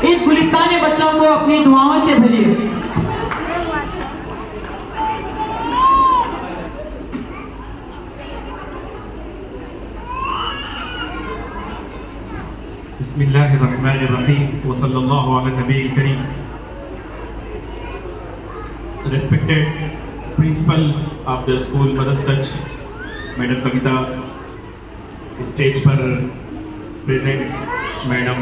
इस गुलिस्तानी बच्चों को अपनी दुआओं से भरिए। बिस्मिल्लाहिर्रहमानिर्रहीम व सल्लल्लाहु अला नबील करीम। Respected principal of the school Mother's Touch, madam Kavita, stage पर present madam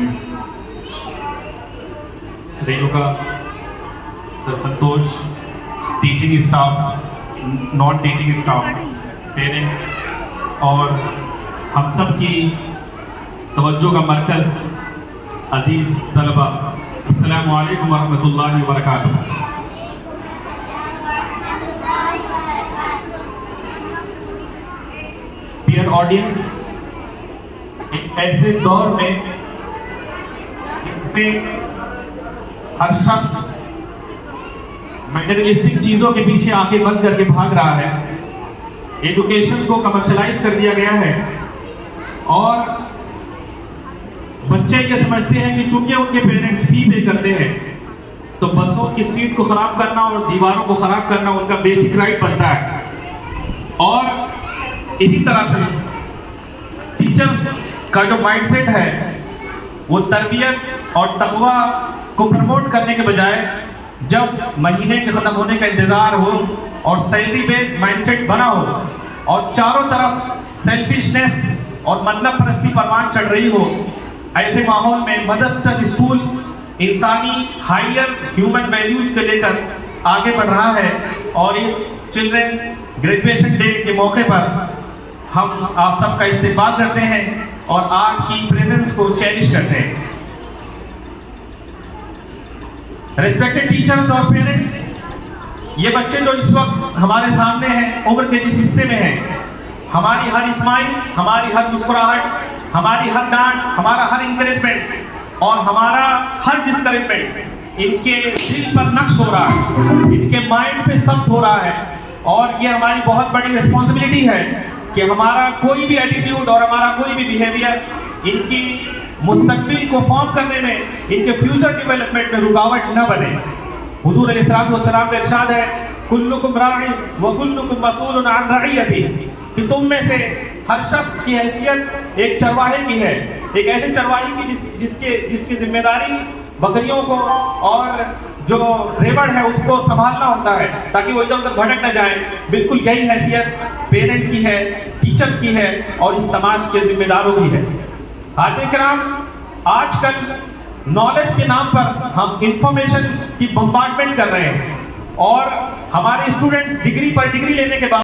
Renuka, sir Santosh, teaching staff, non teaching staff, parents और हम सब की तवज्जो का मरकज़ अजीज़ तलबा, अस्सलामु अलैकुम वरहमतुल्लाहि वबरकातुहू। डियर ऑडियंस, एक ऐसे दौर में इसमें हर शख्स मटेरियलिस्टिक चीज़ों के पीछे आंखें बंद करके भाग रहा है, एजुकेशन को कमर्शलाइज कर दिया गया है और बच्चे ये समझते हैं कि चूंकि उनके पेरेंट्स फी पे करते हैं तो बसों की सीट को खराब करना और दीवारों को खराब करना उनका बेसिक राइट बनता है। और इसी तरह से टीचर्स का जो माइंडसेट है वो तरबियत और तकवा को प्रमोट करने के बजाय जब महीने के खत्म होने का इंतजार हो और सैलरी बेस्ड माइंडसेट बना हो और चारों तरफ सेल्फिशनेस और मतलब परस्ती परवान चढ़ रही हो, ऐसे माहौल में मदर्स टच स्कूल इंसानी हायर ह्यूमन वैल्यूज को लेकर आगे बढ़ रहा है। और इस चिल्ड्रन ग्रेजुएशन डे के मौके पर हम आप सबका इस्तेमाल करते हैं और आपकी प्रेजेंस को चेरिश करते हैं। रिस्पेक्टेड टीचर्स और पेरेंट्स, ये बच्चे जो इस वक्त हमारे सामने हैं, उम्र के जिस हिस्से में हैं, हमारी हर स्माइल, हमारी हर मुस्कुराहट, हमारी हर डांट, हमारा हर इंकरेजमेंट और हमारा हर डिस्करेजमेंट इनके दिल पर नक्श हो रहा है, इनके माइंड पे सख्त हो रहा है। और ये हमारी बहुत बड़ी रिस्पॉन्सिबिलिटी है कि हमारा कोई भी एटीट्यूड और हमारा कोई भी बिहेवियर इनकी मुस्तकबिल को फॉर्म करने में, इनके फ्यूचर डेवलपमेंट में रुकावट न बने। हुजूर अलैहिस्सलातु वस्सलाम का इरशाद है, कुल्लुकुम राइन व कुल्लुकुम मसऊलुन अन रइयतिही, कि तुम में से हर शख्स की हैसियत एक चरवाहे की है, एक ऐसे चरवाहे की जिसकी जिम्मेदारी बकरियों को और जो रेवड़ है उसको संभालना होता है ताकि वो इधर उधर भटक न जाए। बिल्कुल यही हैसियत पेरेंट्स की है, टीचर्स की है और इस समाज के जिम्मेदारों की है। हाज़िर किराम, आजकल नॉलेज के नाम पर हम इंफॉर्मेशन की बम्बार्डमेंट कर रहे हैं और हमारे स्टूडेंट्स डिग्री पर डिग्री लेने के बाद